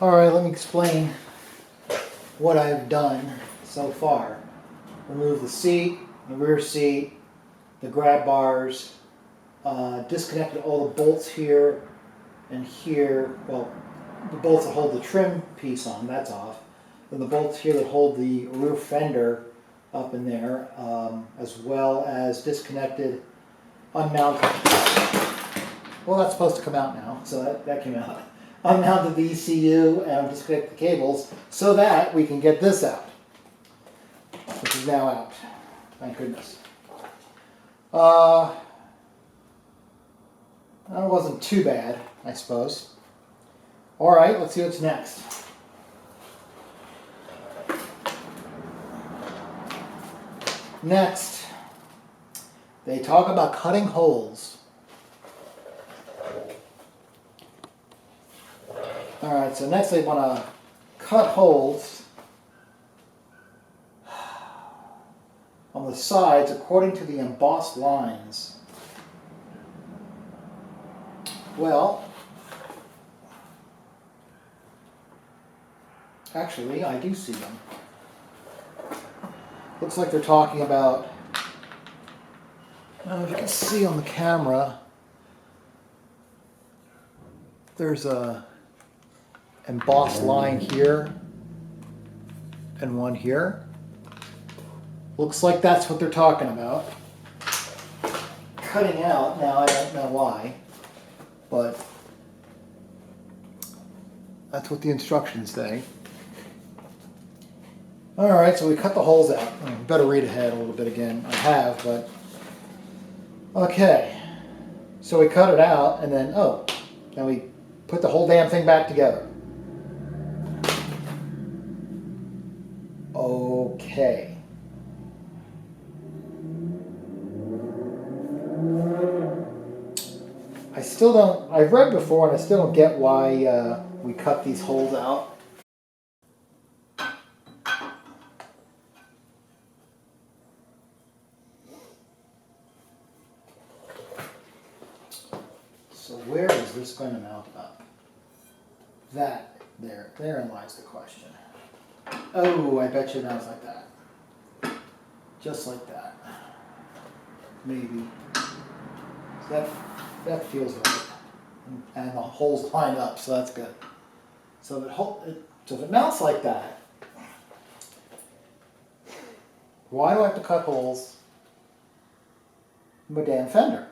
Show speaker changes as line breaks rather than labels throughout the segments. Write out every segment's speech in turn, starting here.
Alright, let me explain what I've done so far. Remove the seat, the rear seat, the grab bars, disconnected all the bolts here and here. Well, the bolts that hold the trim piece on, that's off. Then the bolts here that hold the rear fender up in there, as well as disconnected, unmounted. Well, that's supposed to come out now, so that came out. Unmounted the ECU and disconnect the cables so that we can get this out, which is now out. Thank goodness. That wasn't too bad, I suppose. All right, let's see what's next. Next, they talk about cutting holes. All right, so next they want to cut holes on the sides according to the embossed lines. Well, actually, I do see them. Looks like they're talking about, I don't know if you can see on the camera, there's a embossed line here and one here. Looks like that's what they're talking about. Cutting out, now I don't know why, but that's what the instructions say. Alright, so we cut the holes out. I better read ahead a little bit again. I have, but okay. So we cut it out and then, now we put the whole damn thing back together. Okay. I still don't, I've read before and I still don't get why we cut these holes out. So where is this going to mount up? Therein lies the question. Oh, I bet you it mounts like that. Just like that. Maybe. So that feels right. And the holes line up, so that's good. So if it mounts like that, why do I have to cut holes in my damn fender?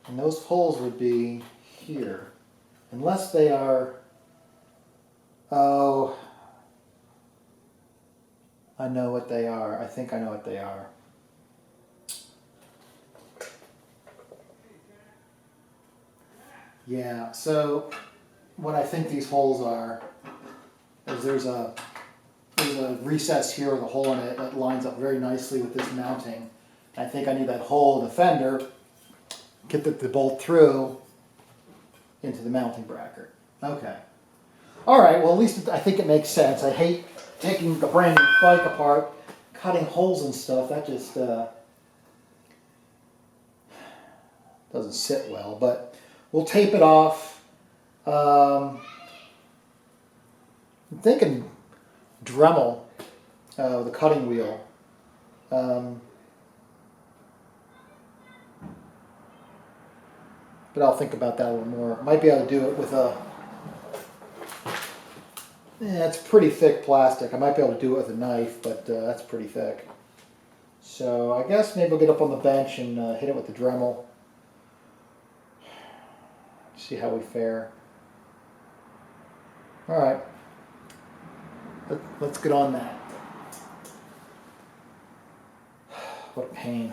And those holes would be here. Unless they are, oh, I know what they are. I think I know what they are. Yeah, so what I think these holes are is there's a recess here with a hole in it that lines up very nicely with this mounting. I think I need that hole in the fender, get the bolt through into the mounting bracket. Okay. All right, well at least I think it makes sense. I hate taking the brand new bike apart, cutting holes and stuff. That just doesn't sit well, but we'll tape it off. I'm thinking Dremel with a cutting wheel. But I'll think about that a little more. Might be able to do it with a, it's pretty thick plastic. I might be able to do it with a knife, but that's pretty thick. So I guess maybe we'll get up on the bench and hit it with the Dremel. See how we fare. All right, let's get on that. What a pain.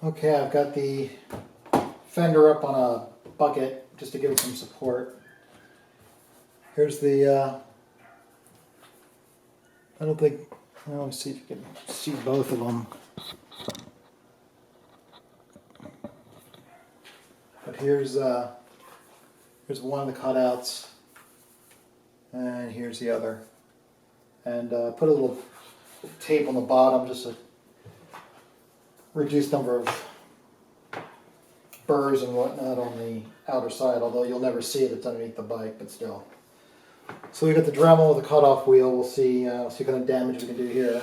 Okay, I've got the fender up on a bucket just to give it some support. Here's the, I don't think, well, let me see if you can see both of them. But here's one of the cutouts, and here's the other. And put a little tape on the bottom, just a reduced number of burrs and whatnot on the outer side, although you'll never see it, it's underneath the bike, but still. So we got the Dremel with the cutoff wheel. We'll see what kind of damage we can do here.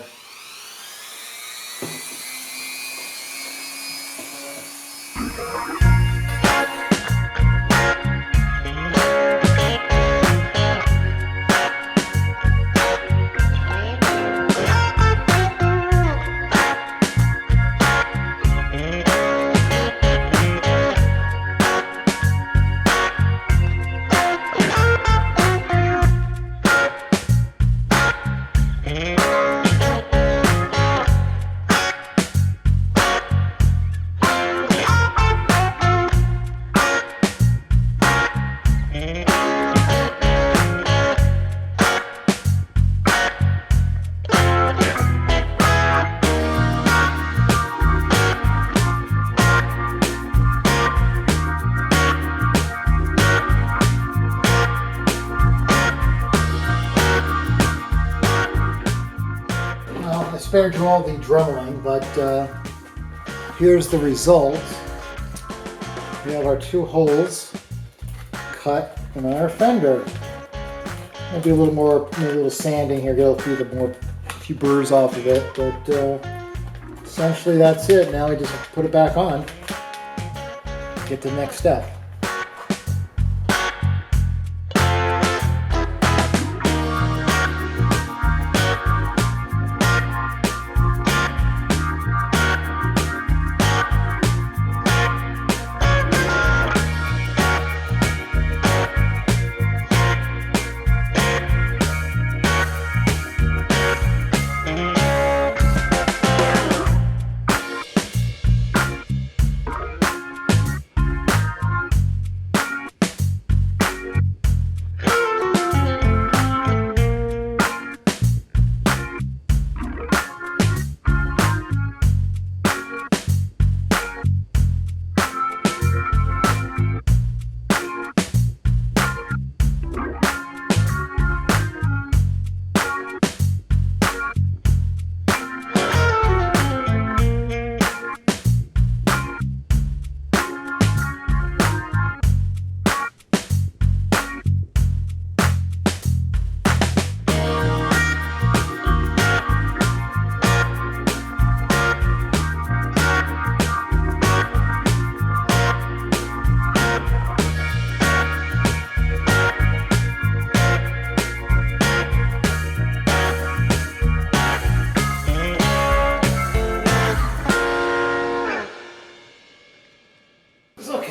I spared you all the dremeling, but here's the result. We have our 2 holes cut in our fender. Maybe a little more, maybe a little sanding here, get a few burrs off of it, but essentially that's it. Now we just have to put it back on, get to the next step.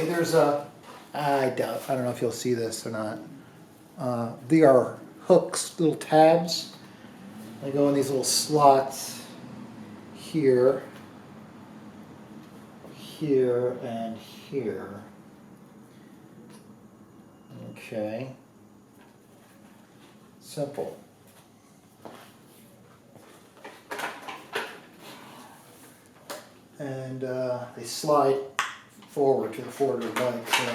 There's I don't know if you'll see this or not. They are hooks, little tabs. They go in these little slots here, here, and here. Okay. Simple. And they slide forward to the forward of the bike. So.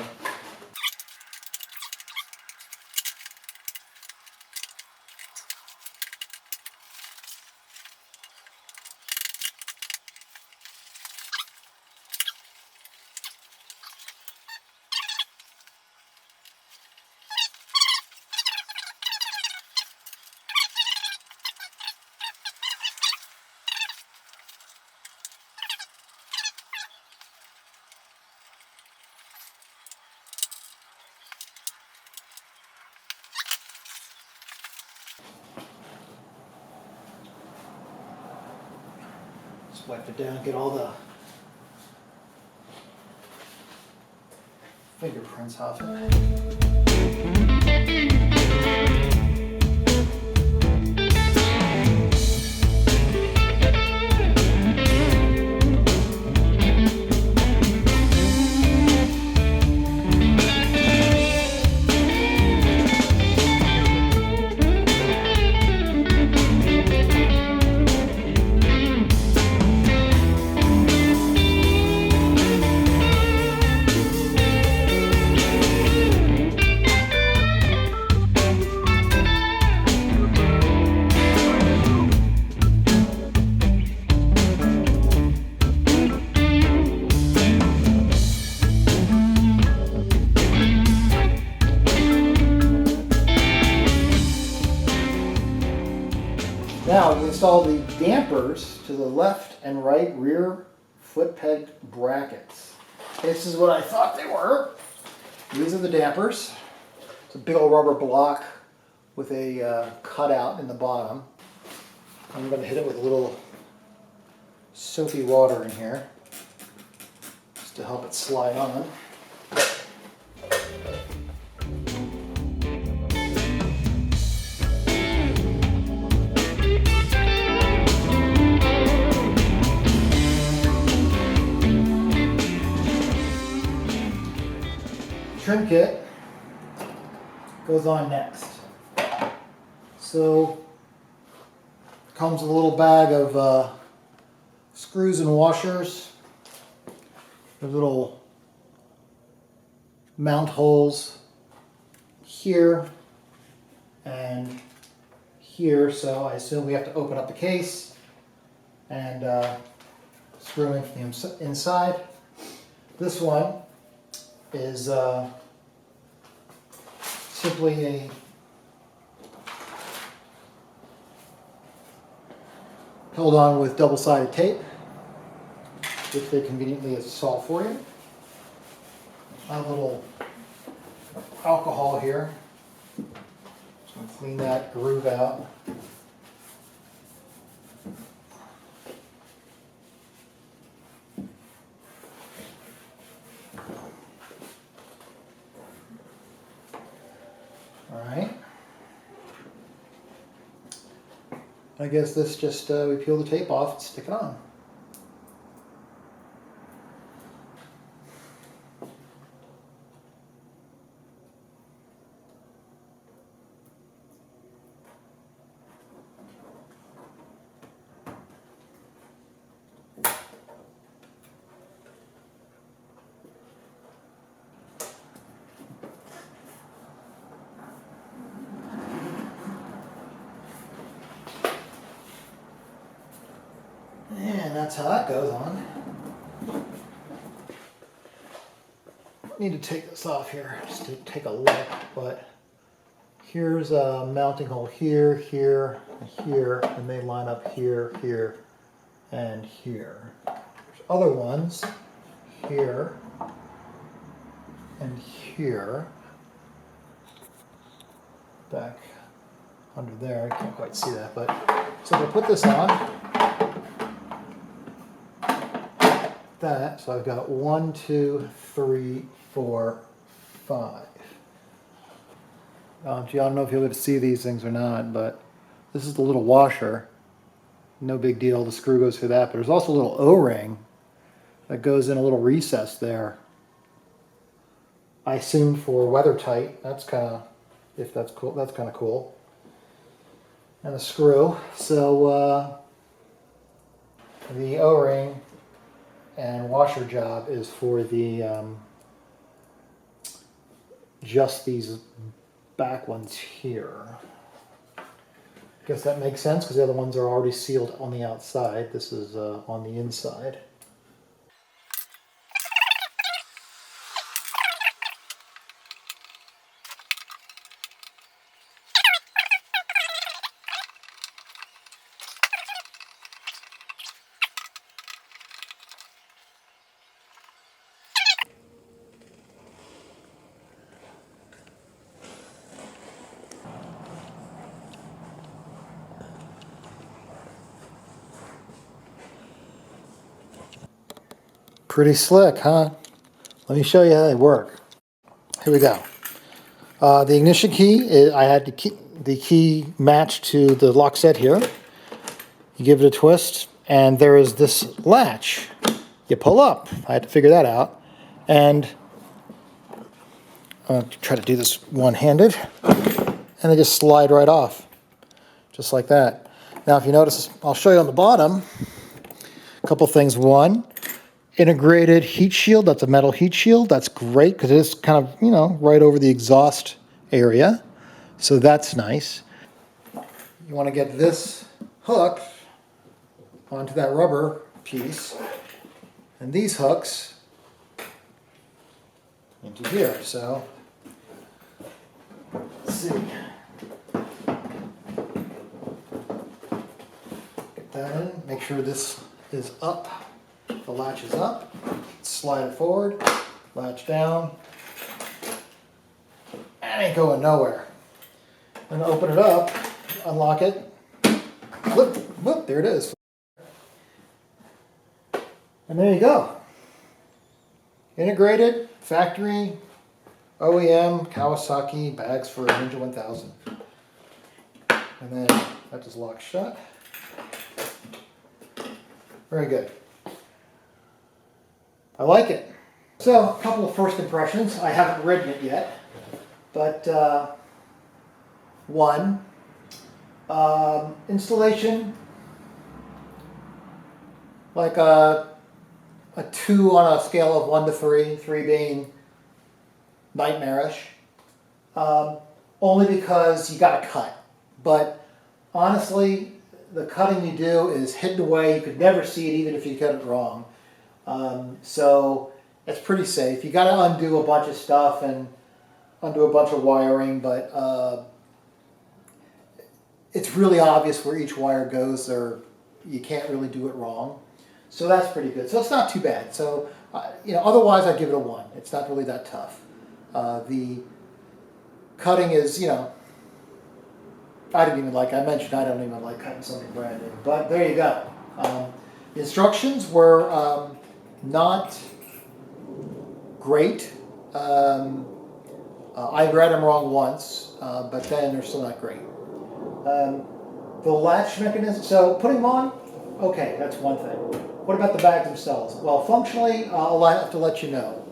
Wipe it down, get all the fingerprints off it. install the dampers to the left and right rear foot peg brackets. This is what I thought they were. These are the dampers. It's a big old rubber block with a cutout in the bottom. I'm going to hit it with a little soapy water in here just to help it slide on. Trim kit goes on next. So comes with a little bag of screws and washers. There's little mount holes here and here, so I assume we have to open up the case and screw in from the inside. This one is simply a held on with double-sided tape, which they conveniently install for you. A little alcohol here. Just going to clean that groove out. Alright. I guess this just, we peel the tape off and stick it on. And that's how that goes on. Need to take this off here just to take a look, but here's a mounting hole here, here, and here, and they line up here, here, and here. There's other ones here and here. Back under there, I can't quite see that, but so if I put this on, that, so I've got 1, 2, 3, 4, 5. Gee, I don't know if you'll be able to see these things or not, but this is the little washer. No big deal, the screw goes through that, but there's also a little O-ring that goes in a little recess there. I assume for weather tight. That's kind of, if that's cool, that's kind of cool. And a screw. So the O-ring and washer job is for the just these back ones here. Guess that makes sense because the other ones are already sealed on the outside. This is on the inside. Pretty slick, huh? Let me show you how they work. Here we go. The ignition key, I had the key matched to the lock set here. You give it a twist, and there is this latch. You pull up. I had to figure that out. And I'll try to do this one-handed. And they just slide right off. Just like that. Now, if you notice, I'll show you on the bottom a couple things. One, integrated heat shield. That's a metal heat shield. That's great because it is kind of, you know, right over the exhaust area. So that's nice. You want to get this hook onto that rubber piece and these hooks into here. So let's see. sure this is up. The latch is up. Slide it forward, latch down. That ain't going nowhere. I'm gonna open it up, unlock it. Look, whoop, there it is. And there you go. Integrated, factory, OEM, Kawasaki, bags for Ninja 1000. And then that just locks shut. Very good. I like it. So, a couple of first impressions. I haven't ridden it yet, but one, installation, like a 2 on a scale of 1 to 3, 3 being nightmarish, only because you got to cut. But honestly, the cutting you do is hidden away. You could never see it even if you cut it wrong. So it's pretty safe. You got to undo a bunch of stuff and undo a bunch of wiring, but it's really obvious where each wire goes. You can't really do it wrong. So that's pretty good. So it's not too bad. So otherwise I'd give it a 1. It's not really that tough. The cutting is, I don't even like cutting something brand new. But there you go. The instructions were not great. I read them wrong once, but then they're still not great. The latch mechanism, so putting them on, okay, that's one thing. What about the bags themselves? Well, functionally, I'll have to let you know.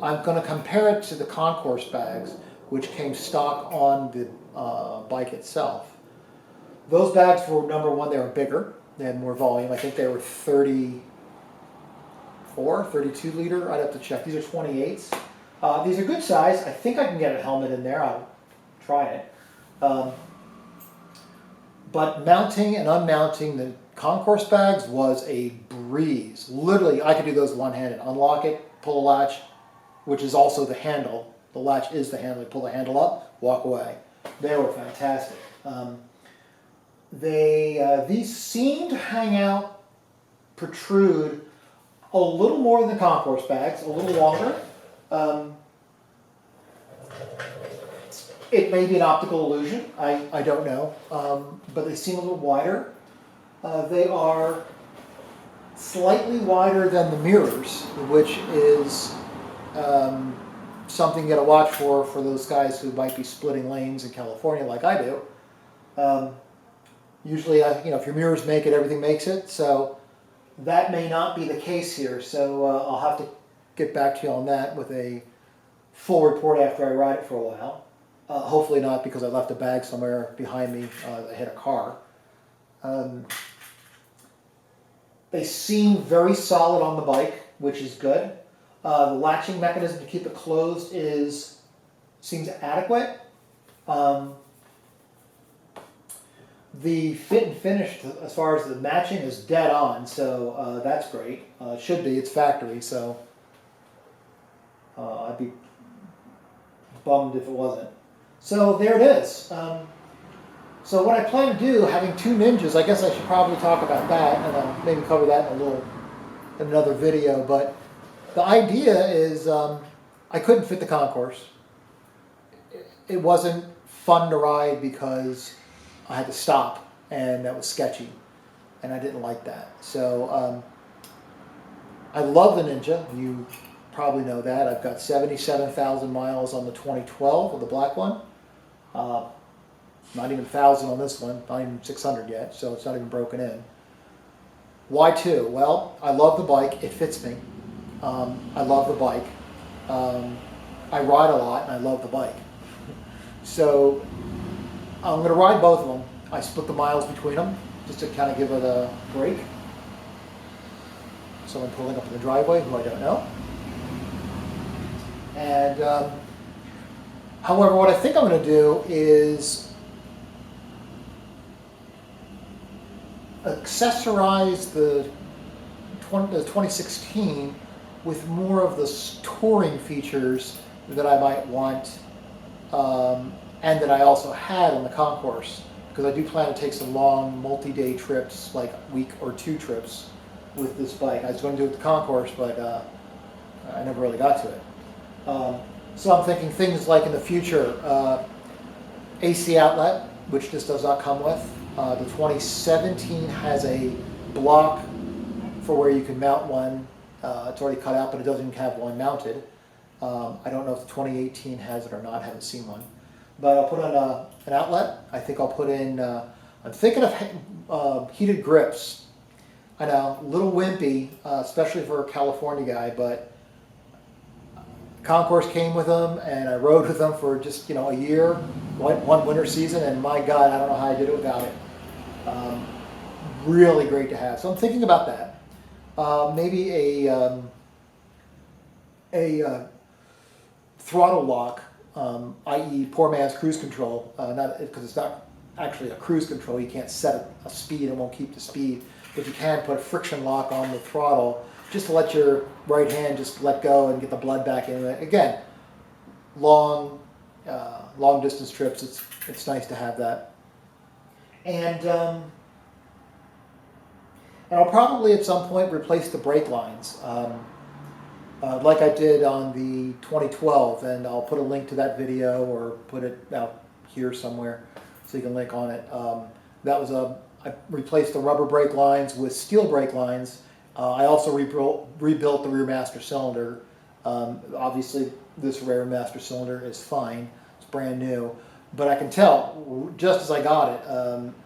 I'm going to compare it to the Concourse bags, which came stock on the bike itself. Those bags were, number one, they were bigger. They had more volume. I think they were 32 liter. I'd have to check. These are 28s. These are good size. I think I can get a helmet in there. I'll try it. But mounting and unmounting the Concourse bags was a breeze. Literally, I could do those one-handed. Unlock it, pull the latch, which is also the handle. The latch is the handle. You pull the handle up, walk away. They were fantastic. These seem to hang out, protrude a little more than the Concourse bags, a little longer. It may be an optical illusion, I don't know, but they seem a little wider. They are slightly wider than the mirrors, which is something you got to watch for those guys who might be splitting lanes in California like I do. Usually, if your mirrors make it, everything makes it, so that may not be the case here. So I'll have to get back to you on that with a full report after I ride it for a while. Hopefully not, because I left a bag somewhere behind me. I hit a car. They seem very solid on the bike, which is good. The latching mechanism to keep it closed seems adequate. The fit and finish, as far as the matching, is dead on, so that's great. It should be. It's factory, so I'd be bummed if it wasn't. So there it is. So what I plan to do, having 2 Ninjas, I guess I should probably talk about that, and I'll maybe cover that in another video. But the idea is, I couldn't fit the Concourse. It wasn't fun to ride because I had to stop, and that was sketchy, and I didn't like that. So I love the Ninja. You probably know that. I've got 77,000 miles on the 2012 of the black one. Not even 1,000 on this one, not even 600 yet, so it's not even broken in. Why 2? Well, I love the bike. It fits me. I love the bike. I ride a lot, and I love the bike. So I'm going to ride both of them. I split the miles between them just to kind of give it a break. Someone pulling up in the driveway who I don't know. And however, what I think I'm going to do is accessorize the 2016 with more of the touring features that I might want, and that I also had on the Concourse. because I do plan to take some long multi-day trips, like week or 2 trips with this bike. I was going to do it with the Concourse, but I never really got to it. So I'm thinking things like in the future, AC outlet, which this does not come with. The 2017 has a block for where you can mount one. It's already cut out, but it doesn't even have one mounted. I don't know if the 2018 has it or not. I haven't seen one. But I'll put on an outlet. I think I'll put in, I'm thinking of heated grips. I know, a little wimpy, especially for a California guy, but Concourse came with them, and I rode with them for just, a year, one winter season, and my God, I don't know how I did it without it. Really great to have. So I'm thinking about that. Maybe a throttle lock, i.e. poor man's cruise control, not because it's not actually a cruise control. You can't set a speed, it won't keep the speed, but you can put a friction lock on the throttle just to let your right hand just let go and get the blood back in it. Again, long distance trips, it's nice to have that. And I'll probably at some point replace the brake lines, like I did on the 2012, and I'll put a link to that video or put it out here somewhere so you can link on it. I replaced the rubber brake lines with steel brake lines. I also rebuilt the rear master cylinder. Obviously, this rear master cylinder is fine. It's brand new. But I can tell, just as I got it,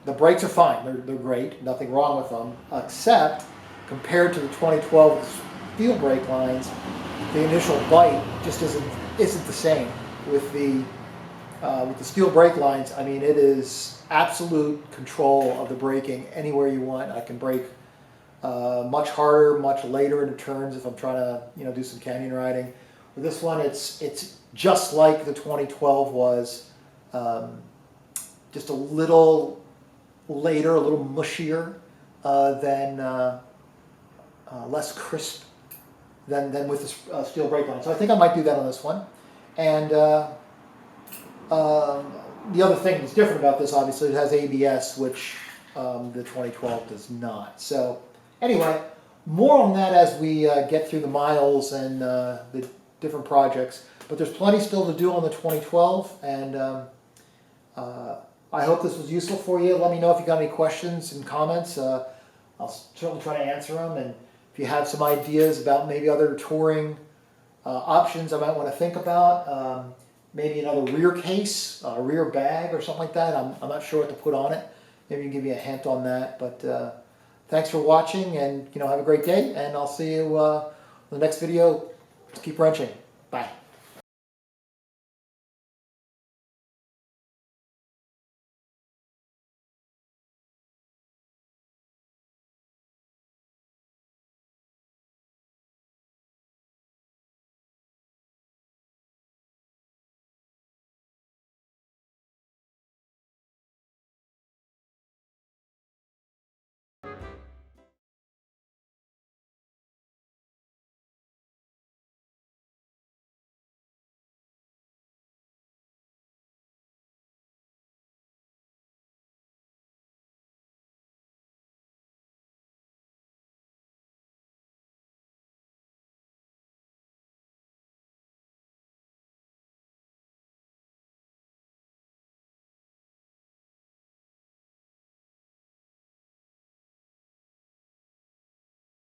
the brakes are fine. They're great. Nothing wrong with them. Except, compared to the 2012 steel brake lines, the initial bite just isn't the same. With the steel brake lines, I mean, it is absolute control of the braking anywhere you want. I can brake much harder, much later into turns if I'm trying to, do some canyon riding. With this one, it's just like the 2012 was, just a little later, a little mushier than less crisp than with the steel brake line. So I think I might do that on this one. And the other thing that's different about this, obviously, it has ABS, which the 2012 does not. So anyway, more on that as we get through the miles and the different projects. But there's plenty still to do on the 2012, and I hope this was useful for you. Let me know if you got any questions and comments. I'll certainly try to answer them. And if you have some ideas about maybe other touring options I might want to think about, maybe another rear case, a rear bag or something like that. I'm not sure what to put on it. Maybe you can give me a hint on that. But thanks for watching, and have a great day. And I'll see you in the next video. Keep wrenching. Bye.